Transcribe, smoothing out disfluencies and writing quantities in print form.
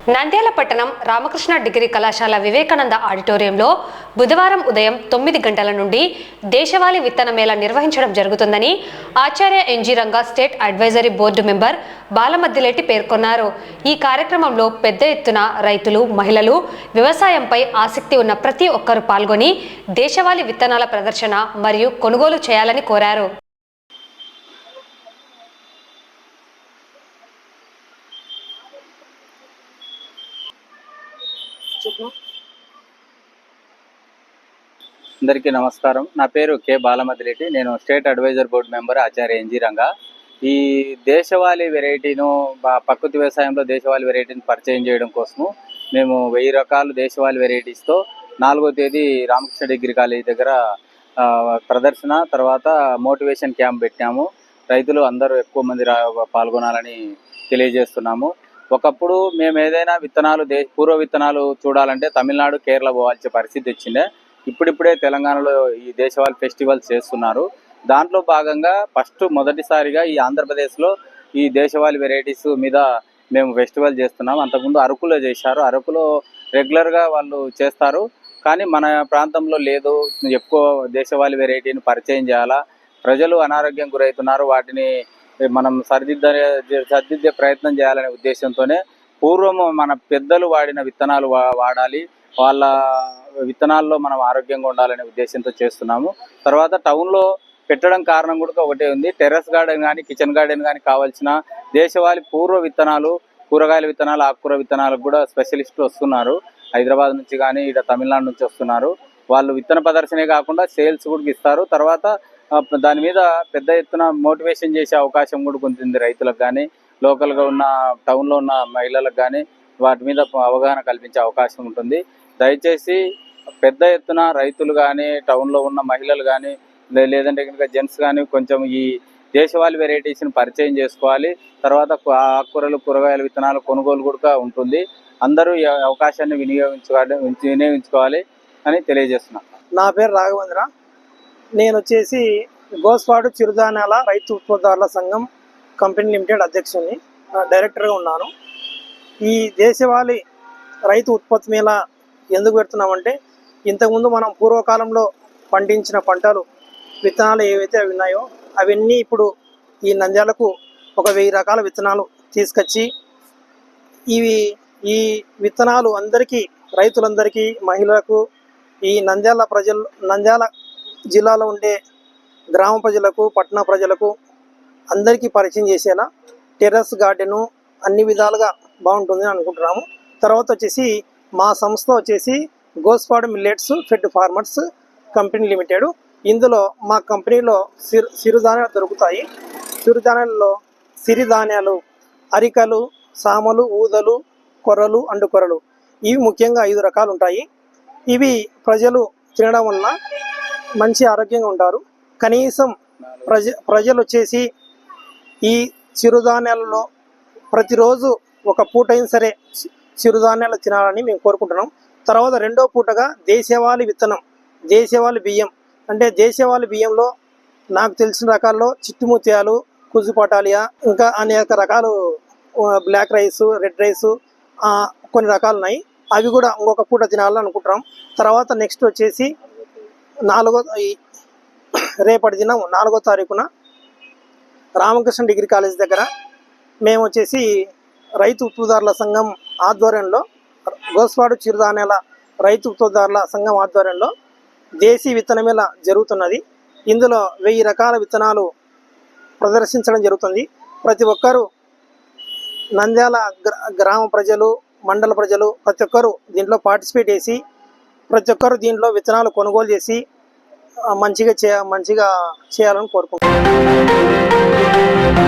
నంద్యాల పట్టణం రామకృష్ణ డిగ్రీ కళాశాల వివేకానంద ఆడిటోరియంలో బుధవారం ఉదయం 9 గంటల నుండి దేశవాళీ విత్తన మేళా నిర్వహించడం జరుగుతుందని Acharya N G Ranga state advisory board member Balamaddileti పేర్కొన్నారు. ఈ కార్యక్రమంలో పెద్ద ఎత్తున రైతులు, మహిళలు, వ్యవసాయంపై ఆసక్తి ఉన్న ప్రతి ఒక్కరూ పాల్గొని దేశవాళీ విత్తనాల ప్రదర్శన మరియు కొనుగోలు చేయాలని కోరారు. అందరికీ నమస్కారం. నా పేరు కె బాలమద్దిలేటి. నేను స్టేట్ అడ్వైజర్ బోర్డు మెంబర్ ఆచార్య ఎన్జీ రంగా. ఈ దేశవాళీ వెరైటీను ప్రకృతి వ్యవసాయంలో దేశవాళీ వెరైటీని పరిచయం చేయడం కోసము మేము 1000 రకాల దేశవాళీ వెరైటీస్తో 4వ తేదీ రామకృష్ణ డిగ్రీ కాలేజీ దగ్గర ప్రదర్శన తర్వాత మోటివేషన్ క్యాంప్ పెట్టాము. రైతులు అందరూ ఎక్కువ మంది పాల్గొనాలని తెలియజేస్తున్నాము. ఒకప్పుడు మేము ఏదైనా విత్తనాలు పూర్వ విత్తనాలు చూడాలంటే తమిళనాడు, కేరళ పోవాల్సిన పరిస్థితి వచ్చిందే. ఇప్పుడిప్పుడే తెలంగాణలో ఈ దేశవాళీ ఫెస్టివల్స్ చేస్తున్నారు. దాంట్లో భాగంగా మొదటిసారిగా ఈ ఆంధ్రప్రదేశ్లో ఈ దేశవాళీ వెరైటీస్ మీద మేము ఫెస్టివల్ చేస్తున్నాం. అంతకుముందు అరకులో చేశారు. అరకులో రెగ్యులర్గా వాళ్ళు చేస్తారు, కానీ మన ప్రాంతంలో లేదు. ఎక్కువ దేశవాళీ వెరైటీని పరిచయం చేయాలా, ప్రజలు అనారోగ్యం గురవుతున్నారు, వాటిని మనం సరిదిద్దే ప్రయత్నం చేయాలనే ఉద్దేశంతోనే పూర్వం మన పెద్దలు వాడిన విత్తనాలు వాడాలి, వాళ్ళ విత్తనాల్లో మనం ఆరోగ్యంగా ఉండాలనే ఉద్దేశంతో చేస్తున్నాము. తర్వాత టౌన్లో పెట్టడం కారణం కూడా ఒకటే ఉంది. టెర్రస్ గార్డెన్ కానీ కిచెన్ గార్డెన్ కానీ కావాల్సిన దేశవాళీ పూర్వ విత్తనాలు, కూరగాయల విత్తనాలు, ఆకుకూర విత్తనాలకు కూడా స్పెషలిస్టులు వస్తున్నారు. హైదరాబాద్ నుంచి కానీ ఇక్కడ తమిళనాడు నుంచి వస్తున్నారు. వాళ్ళు విత్తన ప్రదర్శనే కాకుండా సేల్స్ కూడా ఇస్తారు. తర్వాత దాని మీద పెద్ద ఎత్తున మోటివేషన్ చేసే అవకాశం కూడా ఉంటుంది రైతులకు కానీ, లోకల్గా ఉన్న టౌన్లో ఉన్న మహిళలకు కానీ వాటి మీద అవగాహన కల్పించే అవకాశం ఉంటుంది. దయచేసి పెద్ద ఎత్తున రైతులు కానీ, టౌన్లో ఉన్న మహిళలు కానీ, లేదంటే కనుక జెంట్స్ కానీ కొంచెం ఈ దేశవాళీ వెరైటీస్ని పరిచయం చేసుకోవాలి. తర్వాత ఆకుకూరలు, కూరగాయల విత్తనాలు కొనుగోలు కూడా ఉంటుంది. అందరూ ఈ అవకాశాన్ని వినియోగించుకోవాలి అని తెలియజేస్తున్నాను. నా పేరు రాఘవేంద్ర. నేను వచ్చేసి గోస్పాడు చిరుధాన్యాల రైతు ఉత్పత్తిదారుల సంఘం కంపెనీ లిమిటెడ్ అధ్యక్షుడిని, డైరెక్టర్గా ఉన్నాను. ఈ దేశవాళీ రైతు ఉత్పత్తి మేళా ఎందుకు పెడుతున్నామంటే, ఇంతకుముందు మనం పూర్వకాలంలో పండించిన పంటలు విత్తనాలు ఏవైతే అవి ఉన్నాయో అవన్నీ ఇప్పుడు ఈ నంద్యాలకు ఒక 1000 రకాల విత్తనాలు తీసుకొచ్చి ఈ విత్తనాలు అందరికీ, రైతులందరికీ, మహిళలకు, ఈ నంద్యాల జిల్లాలో ఉండే గ్రామ ప్రజలకు, పట్టణ ప్రజలకు అందరికీ పరిచయం చేసేలా టెర్రస్ గార్డెను అన్ని విధాలుగా బాగుంటుందని అనుకుంటున్నాము. తర్వాత వచ్చేసి మా సంస్థ వచ్చేసి Gospadu millets fed farmers company limited. ఇందులో మా కంపెనీలో సిరుధాన్యాలు దొరుకుతాయి. సిరుధాన్యాలలో సిరిధాన్యాలు, అరికలు, సామలు, ఊదలు, కొర్రలు, అండుకొర్రలు, ఇవి ముఖ్యంగా 5 రకాలు ఉంటాయి. ఇవి ప్రజలు తినడం వల్ల మంచి ఆరోగ్యంగా ఉంటారు. కనీసం ప్రజలు వచ్చేసి ఈ చిరుధాన్యాలలో ప్రతిరోజు ఒక పూట అయినా సరే చిరుధాన్యాలు తినాలని మేము కోరుకుంటున్నాం. తర్వాత రెండో పూటగా దేశవాళీ విత్తనం, దేశవాళీ బియ్యం, అంటే దేశవాళీ బియ్యంలో నాకు తెలిసిన రకాల్లో చిట్టుముత్యాలు, కుజు పటాలియా, ఇంకా అనేక రకాలు, బ్లాక్ రైస్, రెడ్ రైస్, కొన్ని రకాలు ఉన్నాయి. అవి కూడా ఇంకొక పూట తినాలని అనుకుంటున్నాం. తర్వాత నెక్స్ట్ వచ్చేసి రేపటి దినం 4వ తారీఖున రామకృష్ణ డిగ్రీ కాలేజ్ దగ్గర మేము వచ్చేసి రైతు ఉత్పత్తిదారుల సంఘం ఆధ్వర్యంలో, గోస్పాడు చిరుధాన్యాల రైతు ఉత్పత్తిదారుల సంఘం ఆధ్వర్యంలో దేశీ విత్తన మేళా జరుగుతున్నది. ఇందులో 1000 రకాల విత్తనాలు ప్రదర్శించడం జరుగుతుంది. ప్రతి ఒక్కరూ నంద్యాల గ్రామ ప్రజలు, మండల ప్రజలు ప్రతి ఒక్కరూ దీంట్లో పార్టిసిపేట్ చేసి, ప్రతి ఒక్కరూ దీంట్లో విత్తనాలు కొనుగోలు చేసి మంచిగా చేయాలని కోరుకుంటున్నాను.